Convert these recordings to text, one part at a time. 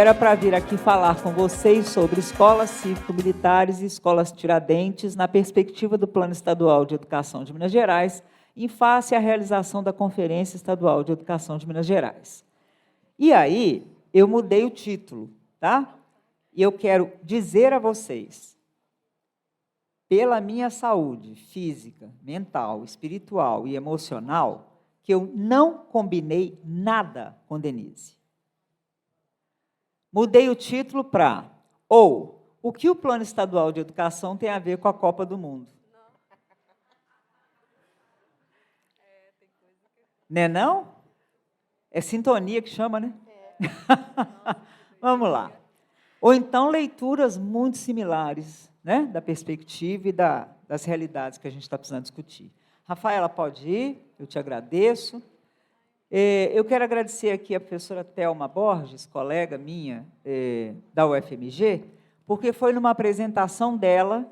era para vir aqui falar com vocês sobre escolas cívico-militares e escolas Tiradentes na perspectiva do Plano Estadual de Educação de Minas Gerais, em face à realização da Conferência Estadual de Educação de Minas Gerais. E aí, eu mudei o título, tá? E eu quero dizer a vocês, pela minha saúde física, mental, espiritual e emocional, que eu não combinei nada com Denise. Mudei o título para o que o Plano Estadual de Educação tem a ver com a Copa do Mundo? Não é não? É sintonia que chama, né? Vamos lá. Ou então leituras muito similares, né? Da perspectiva e das realidades que a gente está precisando discutir. Rafaela, pode ir, eu te agradeço. Eu quero agradecer aqui a professora Thelma Borges, colega minha da UFMG, porque foi numa apresentação dela,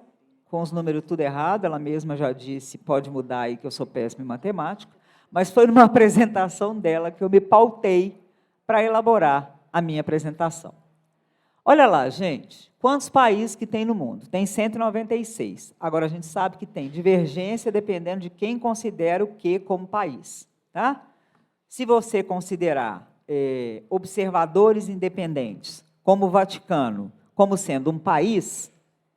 com os números tudo errado, ela mesma já disse, pode mudar aí que eu sou péssima em matemática, mas foi numa apresentação dela que eu me pautei para elaborar a minha apresentação. Olha lá, gente, quantos países que tem no mundo? Tem 196. Agora, a gente sabe que tem divergência dependendo de quem considera o que como país, tá? Se você considerar observadores independentes, como o Vaticano, como sendo um país,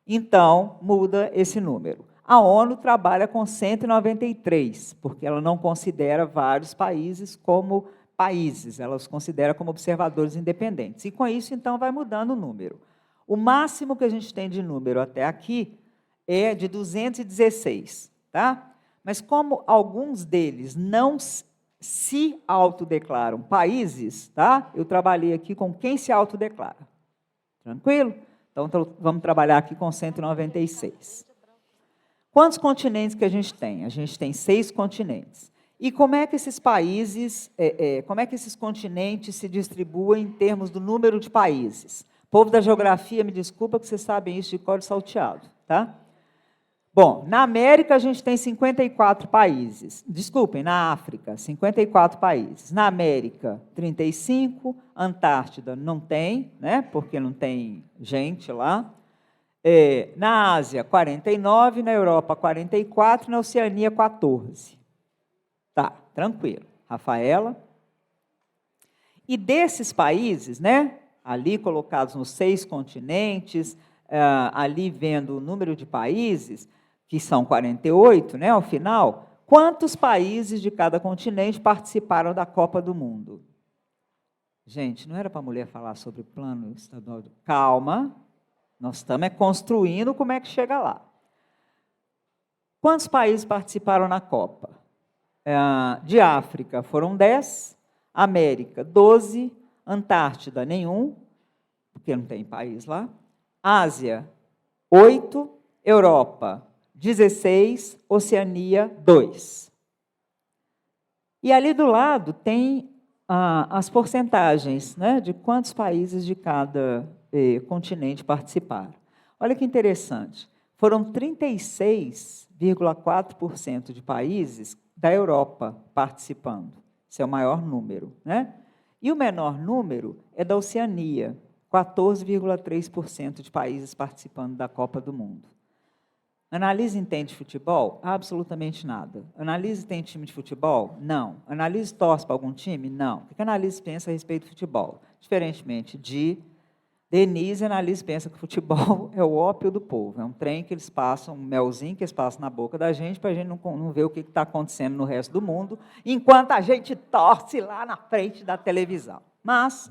então muda esse número. A ONU trabalha com 193, porque ela não considera vários países como países, ela os considera como observadores independentes. E com isso, então, vai mudando o número. O máximo que a gente tem de número até aqui é de 216, tá? Mas como alguns deles não se autodeclaram países, tá? Eu trabalhei aqui com quem se autodeclara. Tranquilo? Então, vamos trabalhar aqui com 196. Quantos continentes que a gente tem? A gente tem 6 continentes. E como é que esses países, como é que esses continentes se distribuem em termos do número de países? Povo da geografia, me desculpa que vocês sabem isso de cor salteado, tá? Bom, na América a gente tem 54 países. Desculpem, na África, 54 países. Na América, 35. Antártida não tem, né? Porque não tem gente lá. Na Ásia, 49. Na Europa, 44. Na Oceania, 14. Tá, tranquilo. Rafaela. E desses países, né? Ali colocados nos 6 continentes, ali vendo o número de países, que são 48, né, ao final, quantos países de cada continente participaram da Copa do Mundo? Gente, não era para a mulher falar sobre o plano estadual? Calma, nós estamos construindo como é que chega lá. Quantos países participaram na Copa? De África foram 10, América 12, Antártida nenhum, porque não tem país lá, Ásia 8, Europa 16, Oceania 2. E ali do lado tem as porcentagens, né, de quantos países de cada continente participaram. Olha que interessante, foram 36,4% de países da Europa participando. Esse é o maior número, né? E o menor número é da Oceania, 14,3% de países participando da Copa do Mundo. Analise entende futebol? Absolutamente nada. Analise tem time de futebol? Não. Analise torce para algum time? Não. O que a Analise pensa a respeito do futebol? Diferentemente de Denise, a Analise pensa que o futebol é o ópio do povo. É um trem que eles passam, um melzinho que eles passam na boca da gente para a gente não ver o que está acontecendo no resto do mundo, enquanto a gente torce lá na frente da televisão. Mas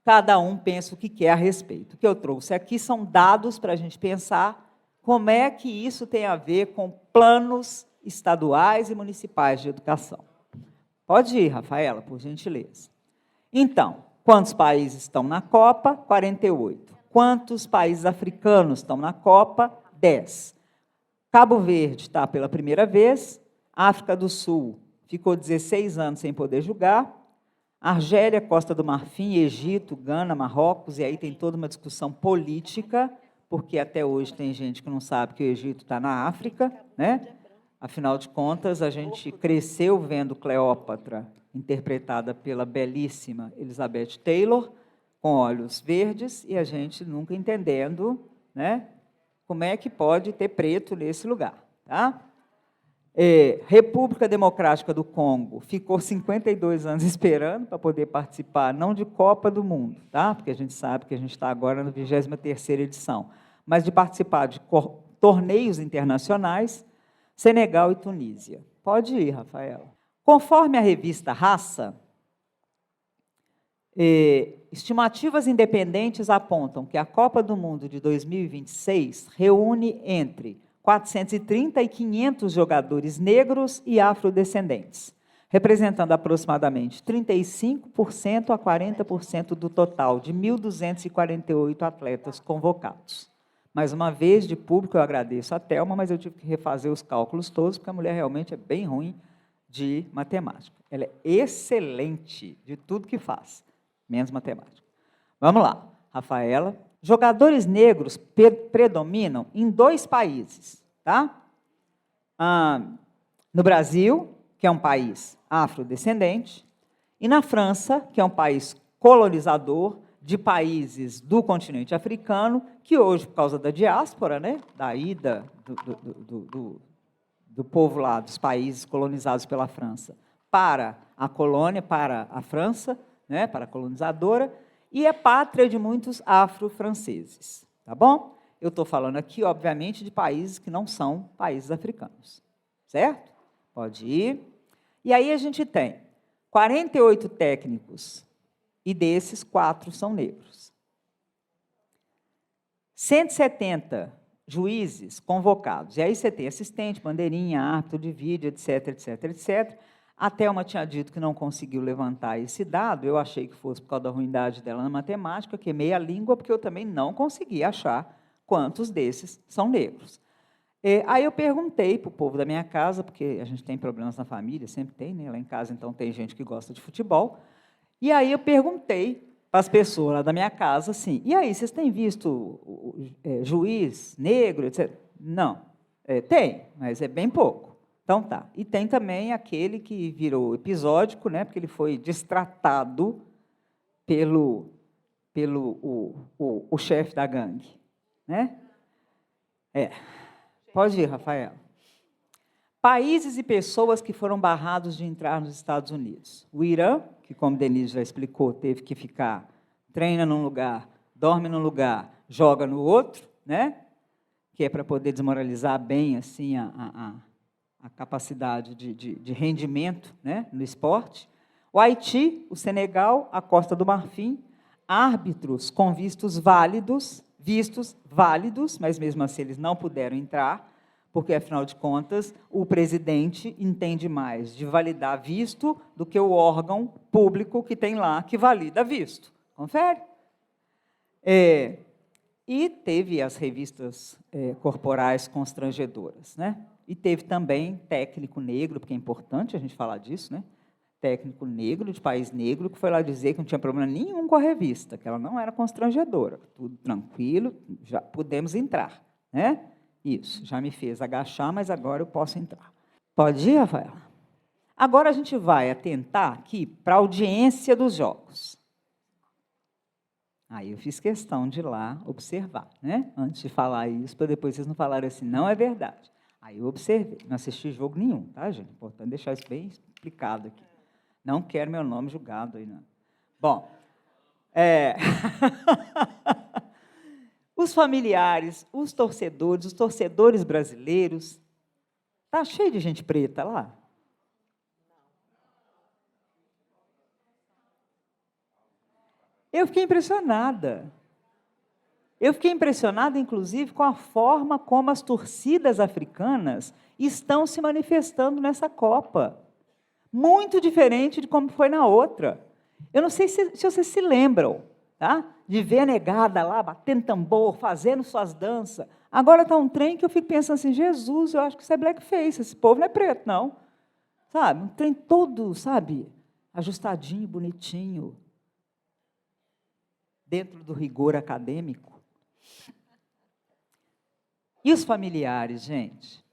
cada um pensa o que quer a respeito. O que eu trouxe aqui são dados para a gente pensar como é que isso tem a ver com planos estaduais e municipais de educação. Pode ir, Rafaela, por gentileza. Então, quantos países estão na Copa? 48. Quantos países africanos estão na Copa? 10. Cabo Verde está pela primeira vez. África do Sul ficou 16 anos sem poder jogar. Argélia, Costa do Marfim, Egito, Gana, Marrocos, e aí tem toda uma discussão política, porque até hoje tem gente que não sabe que o Egito está na África, né? Afinal de contas, a gente cresceu vendo Cleópatra, interpretada pela belíssima Elizabeth Taylor, com olhos verdes e a gente nunca entendendo, né, como é que pode ter preto nesse lugar. Tá? República Democrática do Congo ficou 52 anos esperando para poder participar, não de Copa do Mundo, tá? Porque a gente sabe que a gente está agora na 23ª edição, mas de participar de torneios internacionais, Senegal e Tunísia. Pode ir, Rafaela. Conforme a revista Raça, estimativas independentes apontam que a Copa do Mundo de 2026 reúne entre 430 e 500 jogadores negros e afrodescendentes, representando aproximadamente 35% a 40% do total de 1.248 atletas convocados. Mais uma vez, de público, eu agradeço a Thelma, mas eu tive que refazer os cálculos todos, porque a mulher realmente é bem ruim de matemática. Ela é excelente de tudo que faz, menos matemática. Vamos lá, Rafaela. Jogadores negros predominam em 2 países, tá? No Brasil, que é um país afrodescendente, e na França, que é um país colonizador de países do continente africano, que hoje, por causa da diáspora, né, da ida do povo lá, dos países colonizados pela França, para a colônia, para a França, né, para a colonizadora, e é pátria de muitos afro-franceses, tá bom? Eu estou falando aqui, obviamente, de países que não são países africanos, certo? Pode ir. E aí a gente tem 48 técnicos, e desses, 4 são negros. 170 juízes convocados, e aí você tem assistente, bandeirinha, árbitro de vídeo, etc, etc, etc. A Thelma tinha dito que não conseguiu levantar esse dado, eu achei que fosse por causa da ruindade dela na matemática, queimei a língua, porque eu também não consegui achar quantos desses são negros. Aí eu perguntei para o povo da minha casa, porque a gente tem problemas na família, sempre tem, né? Lá em casa, então, tem gente que gosta de futebol, e aí eu perguntei para as pessoas lá da minha casa, assim, e aí, vocês têm visto juiz negro, etc? Não, tem, mas é bem pouco. Então tá. E tem também aquele que virou episódico, né, porque ele foi destratado pelo chefe da gangue, né? Pode ir, Rafael. Países e pessoas que foram barrados de entrar nos Estados Unidos. O Irã, que, como Denise já explicou, teve que ficar, treina num lugar, dorme num lugar, joga no outro, né? Que é para poder desmoralizar bem assim a capacidade de rendimento, né, no esporte. O Haiti, o Senegal, a Costa do Marfim, árbitros com vistos válidos, mas mesmo assim eles não puderam entrar, porque, afinal de contas, o presidente entende mais de validar visto do que o órgão público que tem lá que valida visto. Confere? E teve as revistas corporais constrangedoras, né? E teve também técnico negro, porque é importante a gente falar disso, né? Técnico negro, de país negro, que foi lá dizer que não tinha problema nenhum com a revista, que ela não era constrangedora, tudo tranquilo, já podemos entrar, né? Isso, já me fez agachar, mas agora eu posso entrar. Pode ir, Rafael? Agora a gente vai atentar aqui para a audiência dos jogos. Aí eu fiz questão de ir lá observar, né? Antes de falar isso, para depois vocês não falarem assim, não é verdade. Aí eu observei, não assisti jogo nenhum, tá, gente? Importante deixar isso bem explicado aqui. Não quero meu nome julgado aí, não. Bom, os familiares, os torcedores brasileiros, tá cheio de gente preta lá. Eu fiquei impressionada. Eu fiquei impressionada, inclusive, com a forma como as torcidas africanas estão se manifestando nessa Copa. Muito diferente de como foi na outra. Eu não sei se vocês se lembram, tá? De ver a negada lá, batendo tambor, fazendo suas danças. Agora está um trem que eu fico pensando assim, Jesus, eu acho que isso é blackface, esse povo não é preto, não. Sabe? Um trem todo, sabe, ajustadinho, bonitinho, dentro do rigor acadêmico. E os familiares, gente?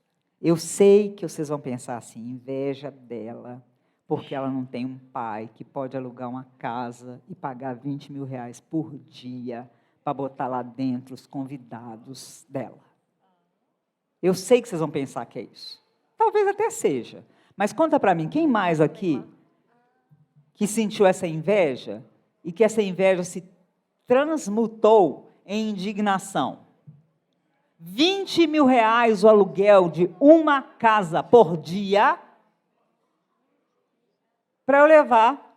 Eu sei que vocês vão pensar assim, inveja dela, porque ela não tem um pai que pode alugar uma casa e pagar 20 mil reais por dia para botar lá dentro os convidados dela. Eu sei que vocês vão pensar que é isso. Talvez até seja. Mas conta para mim, quem mais aqui que sentiu essa inveja e que essa inveja se transmutou em indignação? 20 mil reais o aluguel de uma casa por dia para eu levar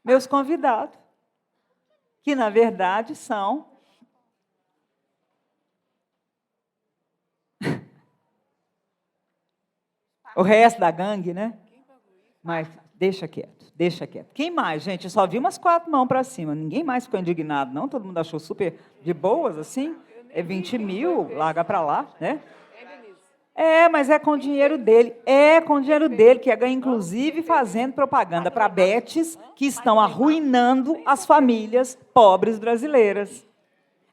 meus convidados, que na verdade são o resto da gangue, né? Mas deixa quieto, deixa quieto. Quem mais, gente? Eu só vi umas 4 mãos para cima, ninguém mais ficou indignado, não? Todo mundo achou super de boas, assim? É 20 mil, larga para lá, né? Mas é com o dinheiro dele. É com o dinheiro dele, que é ganha, inclusive, fazendo propaganda para betes que estão arruinando as famílias pobres brasileiras.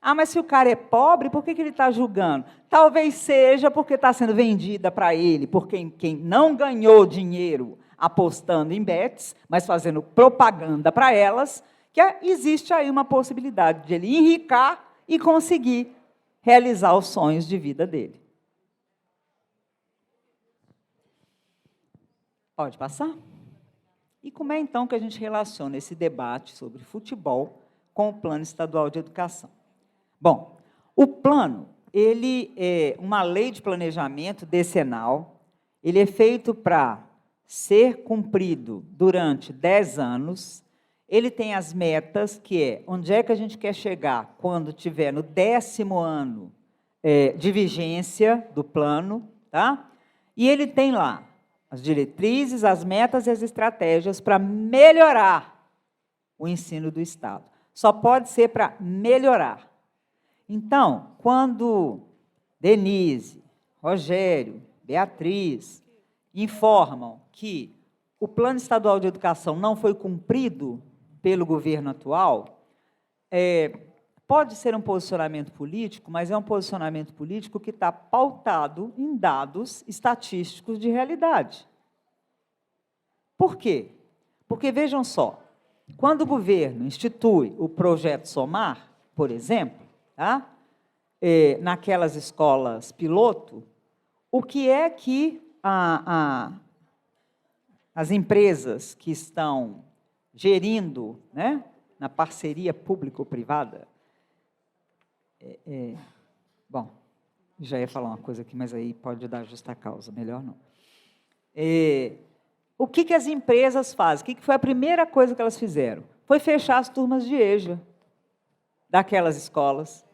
Mas se o cara é pobre, por que ele está julgando? Talvez seja porque está sendo vendida para ele, porque quem não ganhou dinheiro apostando em betes, mas fazendo propaganda para elas, que existe aí uma possibilidade de ele enricar e conseguir realizar os sonhos de vida dele. Pode passar? E como é então que a gente relaciona esse debate sobre futebol com o Plano Estadual de Educação? Bom, o plano, ele é uma lei de planejamento decenal, ele é feito para ser cumprido durante 10 anos, ele tem as metas, que é onde é que a gente quer chegar quando tiver no 10º ano de vigência do plano, tá? E ele tem lá as diretrizes, as metas e as estratégias para melhorar o ensino do Estado. Só pode ser para melhorar. Então, quando Denise, Rogério, Beatriz informam que o Plano Estadual de Educação não foi cumprido pelo governo atual, pode ser um posicionamento político, mas é um posicionamento político que está pautado em dados estatísticos de realidade. Por quê? Porque, vejam só, quando o governo institui o projeto Somar, por exemplo, tá? Naquelas escolas piloto, o que é que as empresas que estão gerindo, né, na parceria público-privada, bom, já ia falar uma coisa aqui, mas aí pode dar justa causa, melhor não. O que as empresas fazem? O que foi a primeira coisa que elas fizeram? Foi fechar as turmas de EJA daquelas escolas.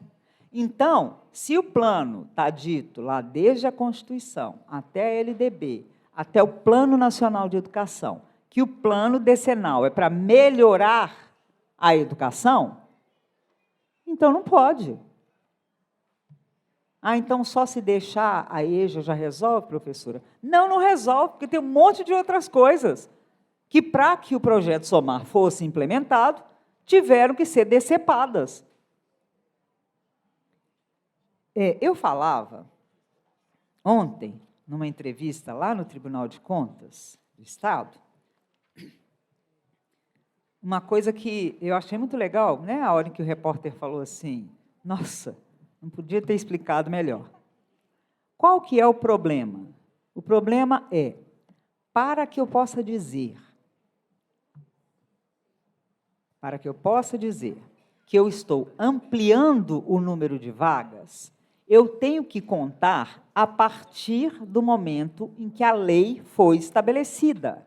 Então, se o plano está dito lá desde a Constituição até a LDB, até o Plano Nacional de Educação, que o plano decenal é para melhorar a educação, então não pode. Então só se deixar a EJA já resolve, professora? Não, não resolve, porque tem um monte de outras coisas que, para que o projeto Somar fosse implementado, tiveram que ser decepadas. Eu falava ontem, numa entrevista lá no Tribunal de Contas do Estado, uma coisa que eu achei muito legal, né? A hora em que o repórter falou assim, nossa, não podia ter explicado melhor. Qual que é o problema? O problema é, para que eu possa dizer que eu estou ampliando o número de vagas, eu tenho que contar a partir do momento em que a lei foi estabelecida.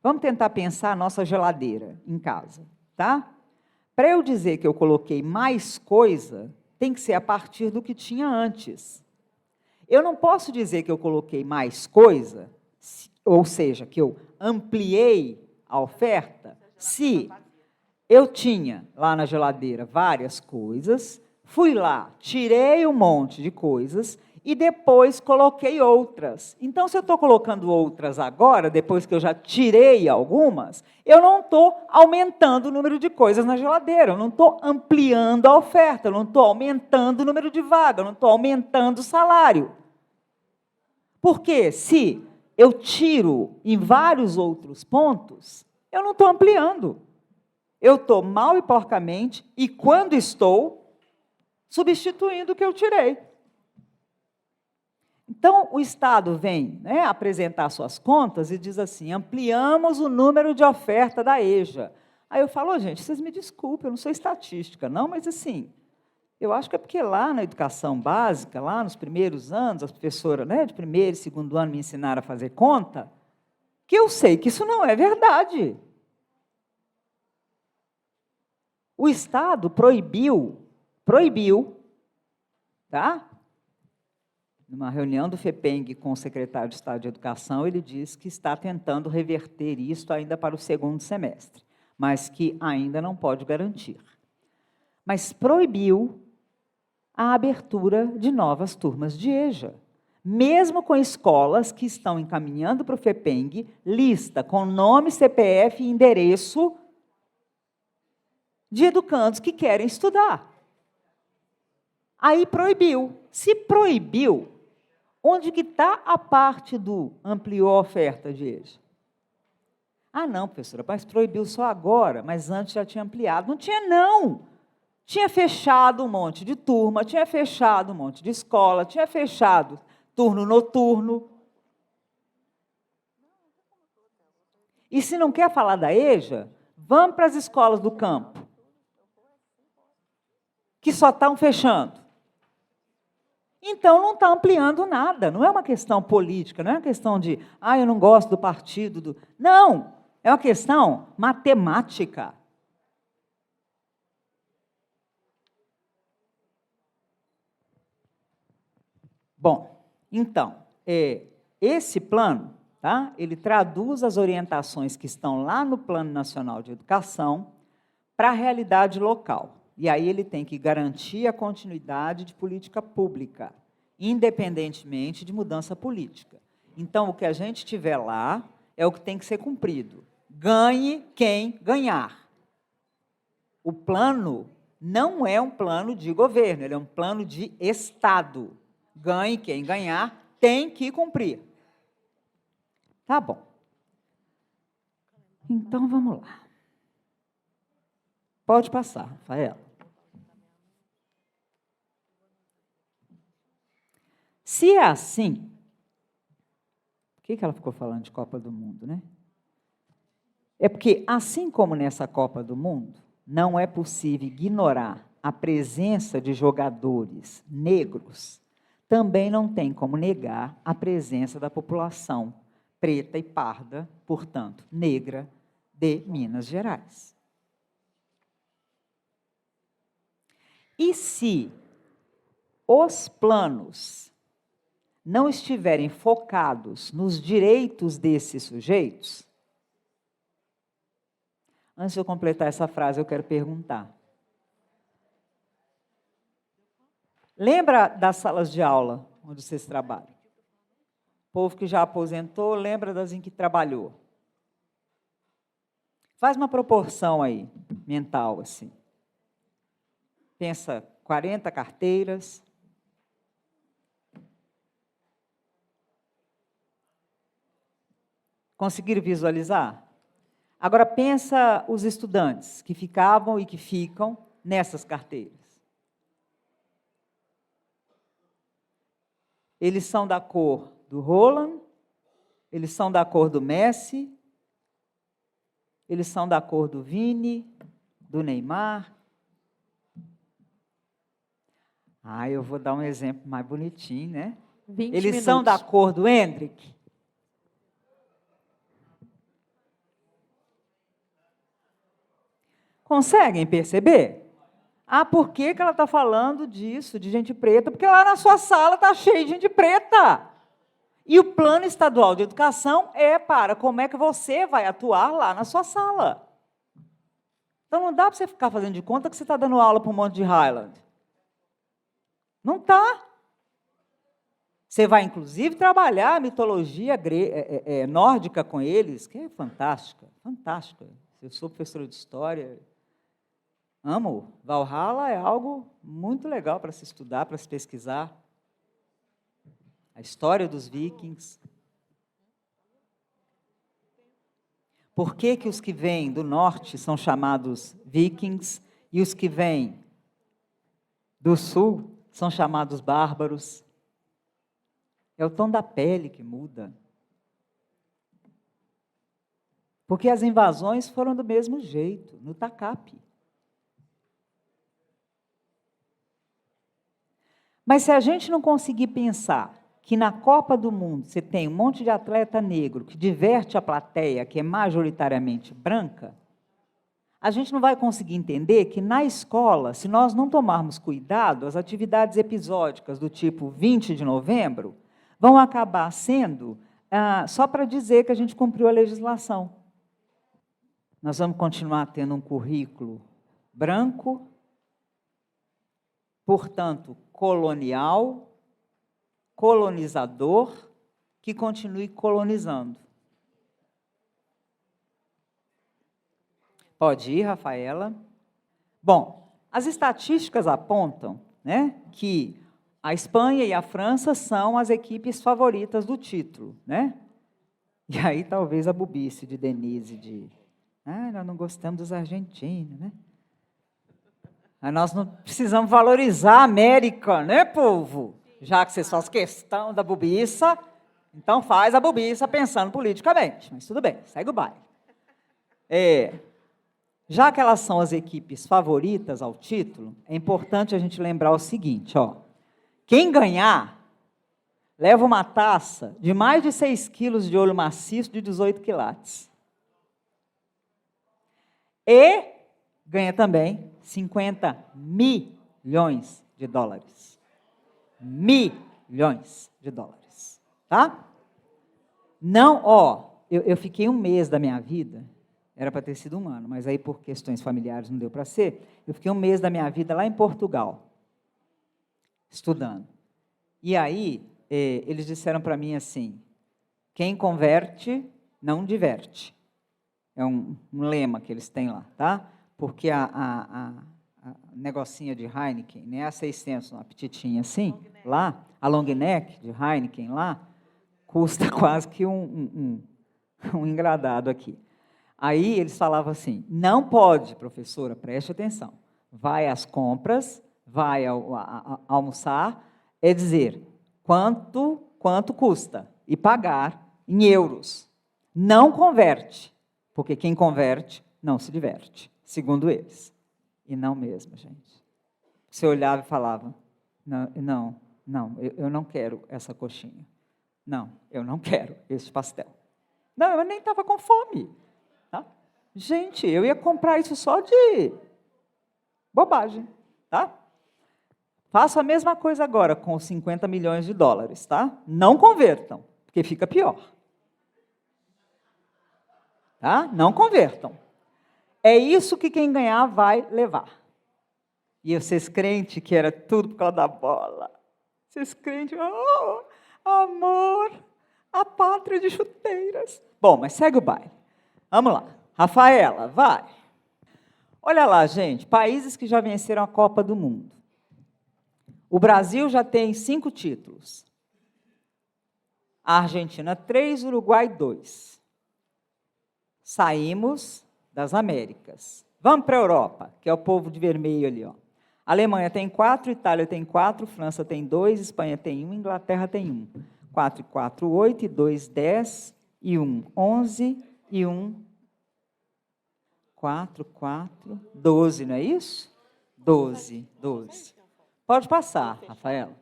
Vamos tentar pensar a nossa geladeira em casa, tá? Para eu dizer que eu coloquei mais coisa, tem que ser a partir do que tinha antes. Eu não posso dizer que eu coloquei mais coisa, ou seja, que eu ampliei a oferta, se eu tinha lá na geladeira várias coisas, fui lá, tirei um monte de coisas e depois coloquei outras. Então, se eu estou colocando outras agora, depois que eu já tirei algumas, eu não estou aumentando o número de coisas na geladeira, eu não estou ampliando a oferta, eu não estou aumentando o número de vagas, eu não estou aumentando o salário. Porque se eu tiro em vários outros pontos, eu não estou ampliando. Eu estou mal e porcamente, e quando estou, substituindo o que eu tirei. Então, o Estado vem, né, apresentar suas contas e diz assim, ampliamos o número de oferta da EJA. Aí eu falo, gente, vocês me desculpem, eu não sou estatística, não, mas assim, eu acho que é porque lá na educação básica, lá nos primeiros anos, as professoras, né, de primeiro e segundo ano me ensinaram a fazer conta, que eu sei que isso não é verdade. O Estado proibiu, tá? Numa reunião do FEPENG com o secretário de Estado de Educação, ele diz que está tentando reverter isso ainda para o segundo semestre, mas que ainda não pode garantir. Mas proibiu a abertura de novas turmas de EJA, mesmo com escolas que estão encaminhando para o FEPENG lista com nome, CPF e endereço de educandos que querem estudar. Aí proibiu. Se proibiu, onde que está a parte do ampliou a oferta de EJA? Ah, não, professora, mas proibiu só agora, mas antes já tinha ampliado. Não tinha, não. Tinha fechado um monte de turma, tinha fechado um monte de escola, tinha fechado turno noturno. E se não quer falar da EJA, vamos para as escolas do campo, que só estão fechando. Então, não está ampliando nada, não é uma questão política, não é uma questão de, eu não gosto do partido. Não, é uma questão matemática. Bom, então, esse plano, tá, ele traduz as orientações que estão lá no Plano Nacional de Educação para a realidade local. E aí ele tem que garantir a continuidade de política pública, independentemente de mudança política. Então, o que a gente tiver lá é o que tem que ser cumprido. Ganhe quem ganhar. O plano não é um plano de governo, ele é um plano de Estado. Ganhe quem ganhar, tem que cumprir. Tá bom. Então, vamos lá. Pode passar, Rafaela. Se é assim, por que ela ficou falando de Copa do Mundo, né? É porque, assim como nessa Copa do Mundo, não é possível ignorar a presença de jogadores negros, também não tem como negar a presença da população preta e parda, portanto, negra, de Minas Gerais. E se os planos não estiverem focados nos direitos desses sujeitos, antes de eu completar essa frase, eu quero perguntar. Lembra das salas de aula onde vocês trabalham? O povo que já aposentou, lembra das em que trabalhou? Faz uma proporção aí, mental, assim. Pensa, 40 carteiras. Conseguiram visualizar? Agora pensa os estudantes que ficavam e que ficam nessas carteiras. Eles são da cor do Roland, eles são da cor do Messi, eles são da cor do Vini, do Neymar. Eu vou dar um exemplo mais bonitinho, né? 20 eles minutos. São da cor do Hendrick. Conseguem perceber? Por que ela está falando disso, de gente preta? Porque lá na sua sala está cheio de gente preta. E o Plano Estadual de Educação é para como é que você vai atuar lá na sua sala. Então, não dá para você ficar fazendo de conta que você está dando aula para um monte de Highland. Não está. Você vai, inclusive, trabalhar a mitologia nórdica com eles, que é fantástica, fantástica. Eu sou professora de história, amo. Valhalla é algo muito legal para se estudar, para se pesquisar. A história dos vikings. Por que que os que vêm do norte são chamados vikings e os que vêm do sul são chamados bárbaros? É o tom da pele que muda. Porque as invasões foram do mesmo jeito, no tacape. Mas se a gente não conseguir pensar que na Copa do Mundo você tem um monte de atleta negro que diverte a plateia, que é majoritariamente branca, a gente não vai conseguir entender que na escola, se nós não tomarmos cuidado, as atividades episódicas do tipo 20 de novembro vão acabar sendo só para dizer que a gente cumpriu a legislação. Nós vamos continuar tendo um currículo branco, portanto, colonial, colonizador, que continue colonizando. Pode ir, Rafaela. Bom, as estatísticas apontam, né, que a Espanha e a França são as equipes favoritas do título, né? E aí talvez a bobice de Denise nós não gostamos dos argentinos, né? Nós não precisamos valorizar a América, né, povo? Já que vocês fazem questão da bobiça, então faz a bobiça pensando politicamente. Mas tudo bem, segue o baile. Já que elas são as equipes favoritas ao título, é importante a gente lembrar o seguinte, ó. Quem ganhar, leva uma taça de mais de 6 quilos de ouro maciço de 18 quilates. E ganha também 50 milhões de dólares. Milhões de dólares. Tá? Não, eu fiquei um mês da minha vida, era para ter sido um ano, mas aí por questões familiares não deu para ser, eu fiquei um mês da minha vida lá em Portugal, estudando. E aí, eles disseram para mim assim, quem converte, não diverte. É um lema que eles têm lá, tá? Porque a negocinha de Heineken, né, a 600, uma petitinha assim, lá, a long neck de Heineken lá, custa quase que um engradado aqui. Aí eles falavam assim, não pode, professora, preste atenção, vai às compras, vai almoçar, é dizer, quanto custa, e pagar em euros. Não converte, porque quem converte não se diverte, segundo eles. E não mesmo, gente. Você olhava e falava, não, eu não quero essa coxinha. Não, eu não quero esse pastel. Não, eu nem estava com fome. Tá? Gente, eu ia comprar isso só de bobagem. Tá? Faço a mesma coisa agora com os 50 milhões de dólares. Tá? Não convertam, porque fica pior. Tá? Não convertam. É isso que quem ganhar vai levar. E vocês crentes que era tudo por causa da bola. Vocês crentes, amor, a pátria de chuteiras. Bom, mas segue o baile. Vamos lá. Rafaela, vai. Olha lá, gente, países que já venceram a Copa do Mundo. O Brasil já tem 5 títulos. A Argentina 3, Uruguai 2. Saímos das Américas. Vamos para a Europa, que é o povo de vermelho ali, ó. A Alemanha tem 4, Itália tem 4, França tem 2, Espanha tem 1, Inglaterra tem 1. 4 e 4, 8, e 2, 10, e 1, 11, e 1, 4, 12, não é isso? 12. Pode passar, Rafaela.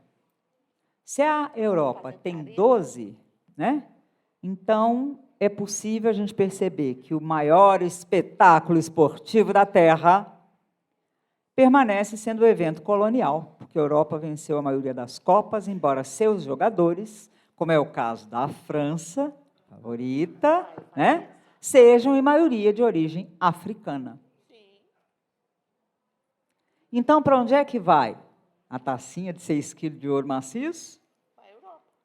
Se a Europa tem 12, né? Então é possível a gente perceber que o maior espetáculo esportivo da Terra permanece sendo o evento colonial, porque a Europa venceu a maioria das Copas, embora seus jogadores, como é o caso da França, favorita, né, sejam em maioria de origem africana. Então, para onde é que vai a tacinha de 6 quilos de ouro maciço?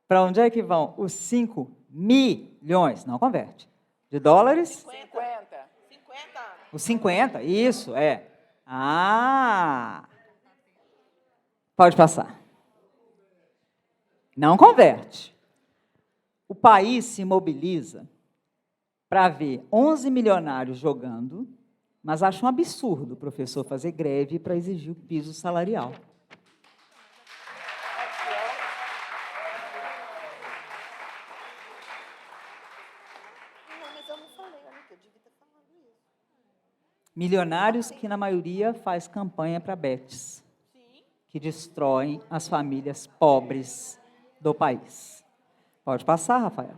Para onde é que vão os 5 milhões, não converte, de dólares? 50. Os 50, isso, pode passar. Não converte. O país se mobiliza para ver 11 milionários jogando, mas acha um absurdo o professor fazer greve para exigir o piso salarial. Milionários que, na maioria, faz campanha para betes, que destroem as famílias pobres do país. Pode passar, Rafael.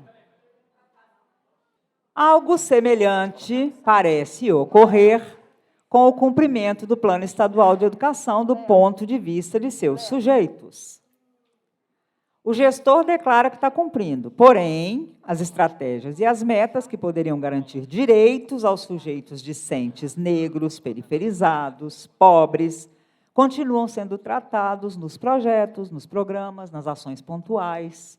Algo semelhante parece ocorrer com o cumprimento do Plano Estadual de Educação do ponto de vista de seus sujeitos. O gestor declara que está cumprindo, porém, as estratégias e as metas que poderiam garantir direitos aos sujeitos discentes negros, periferizados, pobres, continuam sendo tratados nos projetos, nos programas, nas ações pontuais.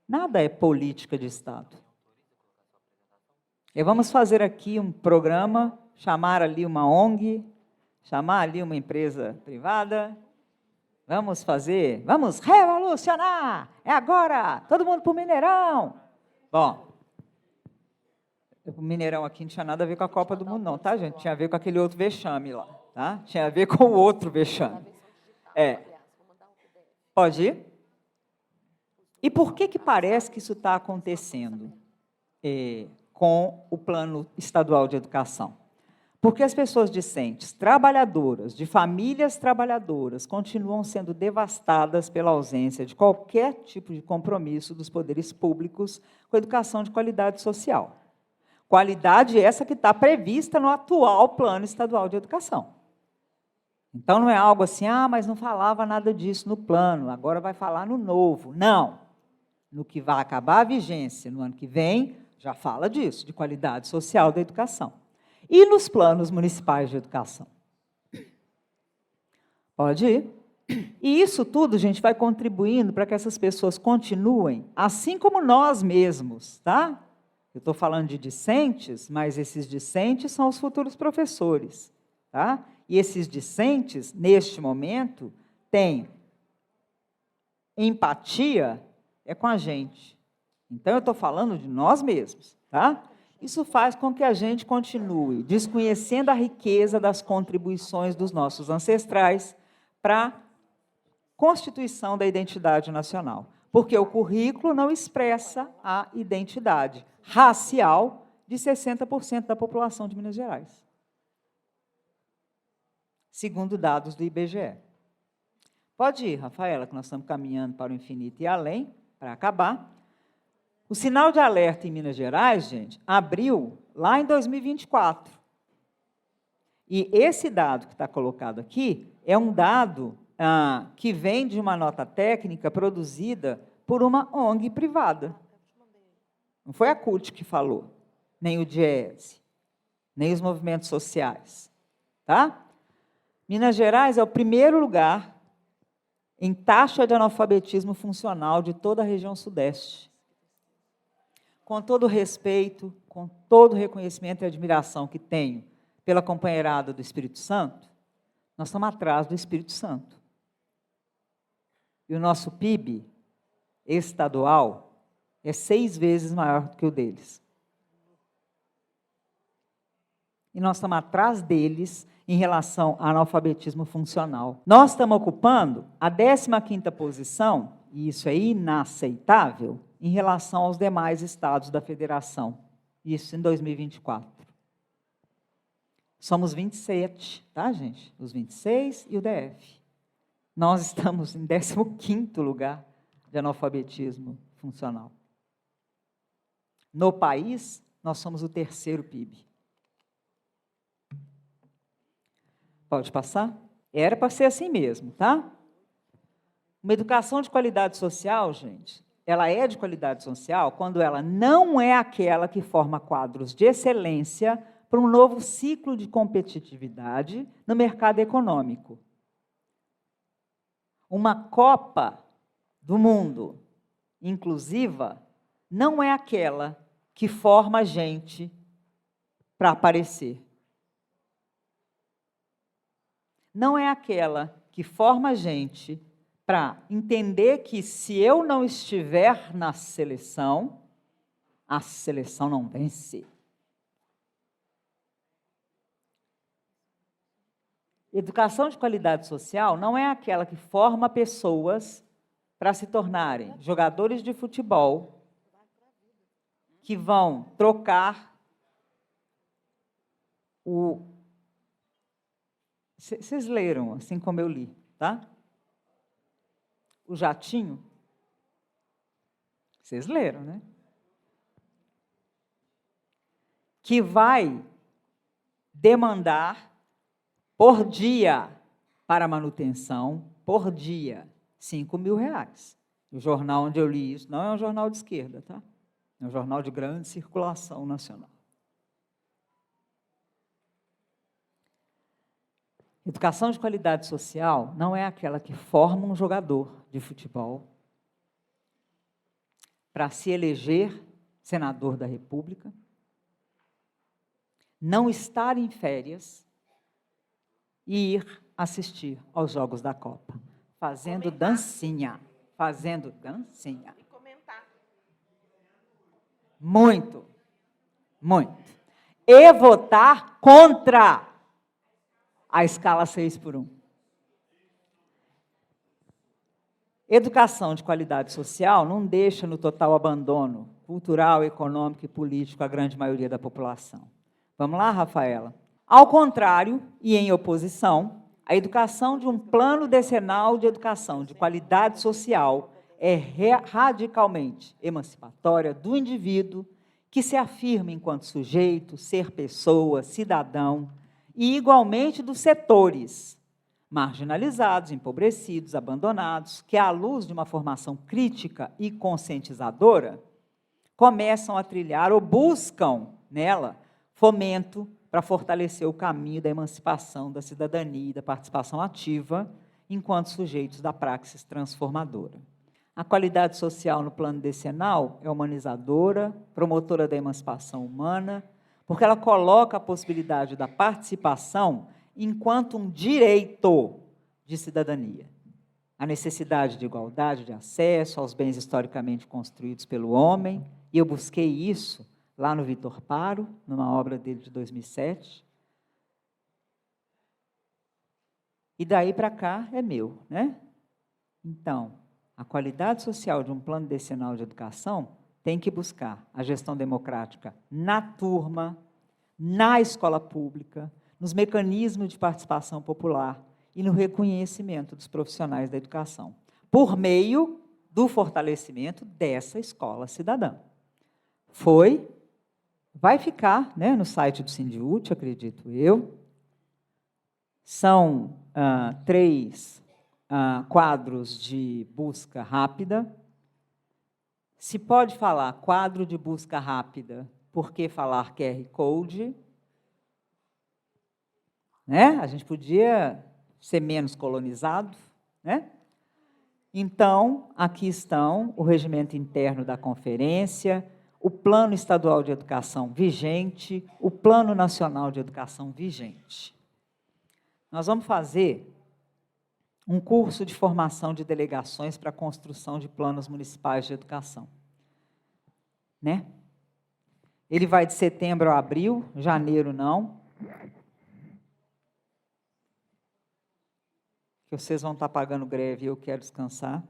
Nada é política de Estado. E vamos fazer aqui um programa, chamar ali uma ONG, chamar ali uma empresa privada. Vamos revolucionar! É agora! Todo mundo para o Mineirão! Bom, o Mineirão aqui não tinha nada a ver com a Copa do Mundo, não, tá, gente? Tinha a ver com aquele outro vexame lá, tá? Tinha a ver com o outro vexame. Pode ir? E por que parece que isso está acontecendo com o Plano Estadual de Educação? Porque as pessoas discentes, trabalhadoras, de famílias trabalhadoras, continuam sendo devastadas pela ausência de qualquer tipo de compromisso dos poderes públicos com a educação de qualidade social. Qualidade essa que está prevista no atual Plano Estadual de Educação. Então, não é algo assim, mas não falava nada disso no plano, agora vai falar no novo. Não. No que vai acabar a vigência no ano que vem, já fala disso, de qualidade social da educação. E nos planos municipais de educação? Pode ir. E isso tudo, gente, vai contribuindo para que essas pessoas continuem, assim como nós mesmos, tá? Eu estou falando de discentes, mas esses discentes são os futuros professores, tá? E esses discentes, neste momento, têm empatia com a gente. Então, eu estou falando de nós mesmos, tá? Isso faz com que a gente continue desconhecendo a riqueza das contribuições dos nossos ancestrais para a constituição da identidade nacional. Porque o currículo não expressa a identidade racial de 60% da população de Minas Gerais, segundo dados do IBGE. Pode ir, Rafaela, que nós estamos caminhando para o infinito e além, para acabar. O sinal de alerta em Minas Gerais, gente, abriu lá em 2024. E esse dado que está colocado aqui é um dado que vem de uma nota técnica produzida por uma ONG privada. Não foi a CUT que falou, nem o DIEESE, nem os movimentos sociais. Tá? Minas Gerais é o primeiro lugar em taxa de analfabetismo funcional de toda a região sudeste. Com todo o respeito, com todo o reconhecimento e admiração que tenho pela companheirada do Espírito Santo, nós estamos atrás do Espírito Santo. E o nosso PIB estadual é 6 vezes maior do que o deles. E nós estamos atrás deles em relação ao analfabetismo funcional. Nós estamos ocupando a 15ª posição, e isso é inaceitável, em relação aos demais estados da federação. Isso em 2024. Somos 27, tá, gente? Os 26 e o DF. Nós estamos em 15º lugar de analfabetismo funcional. No país, nós somos o 3º PIB. Pode passar? Era para ser assim mesmo, tá? Uma educação de qualidade social, gente, ela é de qualidade social quando ela não é aquela que forma quadros de excelência para um novo ciclo de competitividade no mercado econômico. Uma Copa do Mundo inclusiva não é aquela que forma gente para aparecer. Não é aquela que forma gente para entender que se eu não estiver na seleção, A seleção não vence. Educação de qualidade social não é aquela que forma pessoas para se tornarem jogadores de futebol que vão trocar o... Vocês leram, assim como eu li, tá? O jatinho. Vocês leram, né? Que vai demandar por dia para manutenção, por dia, R$5.000. O jornal onde eu li isso não é um jornal de esquerda, tá? É um jornal de grande circulação nacional. Educação de qualidade social não é aquela que forma um jogador de futebol para se eleger senador da República, não estar em férias e ir assistir aos Jogos da Copa, fazendo dancinha. E comentar. Muito. E votar contra a escala 6x1. Educação de qualidade social não deixa no total abandono cultural, econômico e político a grande maioria da população. Vamos lá, Rafaela? Ao contrário, e em oposição, a educação de um plano decenal de educação de qualidade social é radicalmente emancipatória do indivíduo que se afirma enquanto sujeito, ser pessoa, cidadão, e igualmente dos setores marginalizados, empobrecidos, abandonados, que, à luz de uma formação crítica e conscientizadora, começam a trilhar ou buscam nela fomento para fortalecer o caminho da emancipação, da cidadania e da participação ativa enquanto sujeitos da praxis transformadora. A qualidade social no plano decenal é humanizadora, promotora da emancipação humana, porque ela coloca a possibilidade da participação enquanto um direito de cidadania. A necessidade de igualdade de acesso aos bens historicamente construídos pelo homem, e eu busquei isso lá no Vitor Paro, numa obra dele de 2007. E daí para cá é meu, né? Então, a qualidade social de um plano decenal de educação tem que buscar a gestão democrática na turma, na escola pública, nos mecanismos de participação popular e no reconhecimento dos profissionais da educação, por meio do fortalecimento dessa escola cidadã. Vai ficar, né, no site do Sindiúti, acredito eu. São 3 quadros de busca rápida. Se pode falar quadro de busca rápida, por que falar QR Code? Né? A gente podia ser menos colonizado, né? Então, aqui estão o regimento interno da conferência, o Plano Estadual de Educação vigente, o Plano Nacional de Educação vigente. Nós vamos fazer um curso de formação de delegações para a construção de planos municipais de educação, né? Ele vai de setembro a abril, janeiro não. Que vocês vão estar pagando greve e eu quero descansar.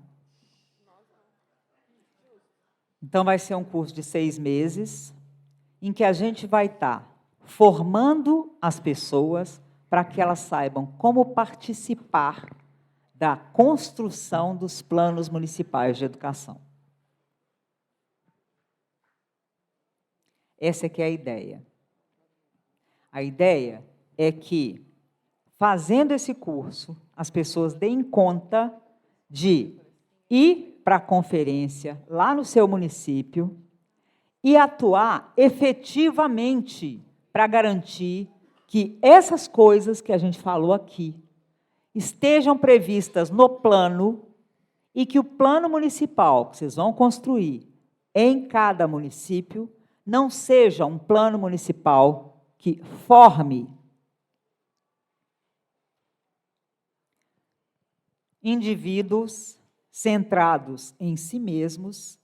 Então, vai ser um curso de 6 meses, em que a gente vai estar formando as pessoas para que elas saibam como participar da construção dos planos municipais de educação. Essa é que é a ideia. A ideia é que, fazendo esse curso, as pessoas deem conta de ir para a conferência lá no seu município e atuar efetivamente para garantir que essas coisas que a gente falou aqui estejam previstas no plano e que o plano municipal que vocês vão construir em cada município não seja um plano municipal que forme indivíduos centrados em si mesmos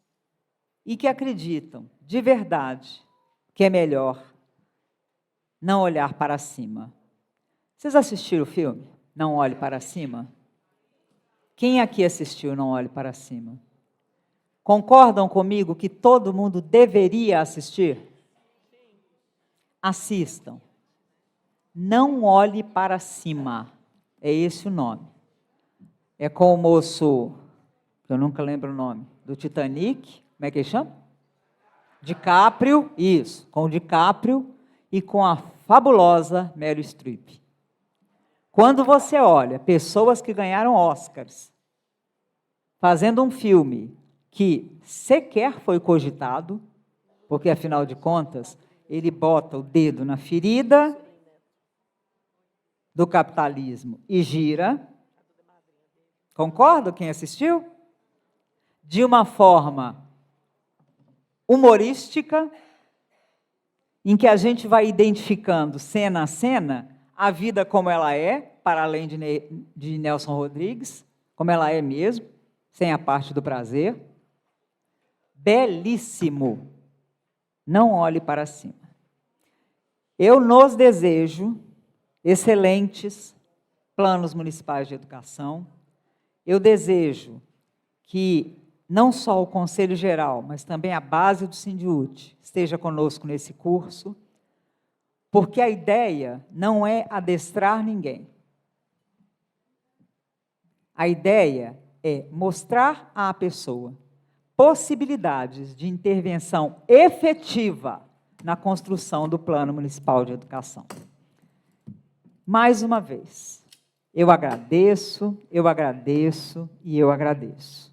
e que acreditam de verdade, que é melhor não olhar para cima. Vocês assistiram o filme Não Olhe para Cima? Quem aqui assistiu Não Olhe para Cima? Concordam comigo que todo mundo deveria assistir? Assistam. Não olhe para cima. É esse o nome. É com o moço, eu nunca lembro o nome, do Titanic. Como é que ele chama? DiCaprio. Isso, com o DiCaprio e com a fabulosa Meryl Streep. Quando você olha pessoas que ganharam Oscars fazendo um filme que sequer foi cogitado, porque, afinal de contas, ele bota o dedo na ferida do capitalismo e gira. Concorda quem assistiu? De uma forma humorística, em que a gente vai identificando cena a cena a vida como ela é, para além de Nelson Rodrigues, como ela é mesmo, sem a parte do prazer. Belíssimo. Não olhe para cima. Eu nos desejo excelentes planos municipais de educação. Eu desejo que não só o Conselho Geral, mas também a base do Sindiúte esteja conosco nesse curso, porque a ideia não é adestrar ninguém. A ideia é mostrar à pessoa possibilidades de intervenção efetiva na construção do Plano Municipal de Educação. Mais uma vez, eu agradeço e eu agradeço.